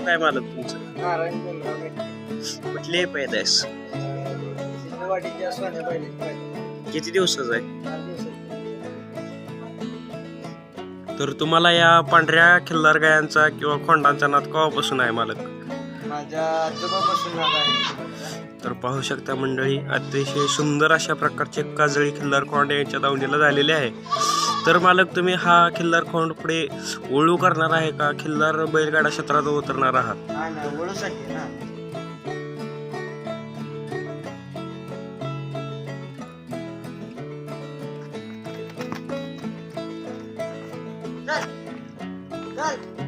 काय मालक तुमचं? नारायण बोलतो. कुठली पैदास? सिंधुवाडीच्या सोन्याबाईला किती दिवसाचं आहे? 4 दिवसात. तर तुम्हाला या पांढऱ्या खिल्लार गायांचा किंवा खोंडांचा नाद केव्हापासून आहे मालक? माझ्या आजोबापासून नाद आहे. तर पाहू शकता मंडळी, अतिशय सुंदर अशा प्रकारचे काजळी खिल्लार खोंड यांच्या दावणीला झालेले आहे. तर मालक, तुम्ही हा खिल्लार खोंड पुढे ओळू करणार आहे का खिल्लार बैलगाडा क्षेत्रात उतरणार आहात? हा ना, ओळूसाठी ना. चल, चल.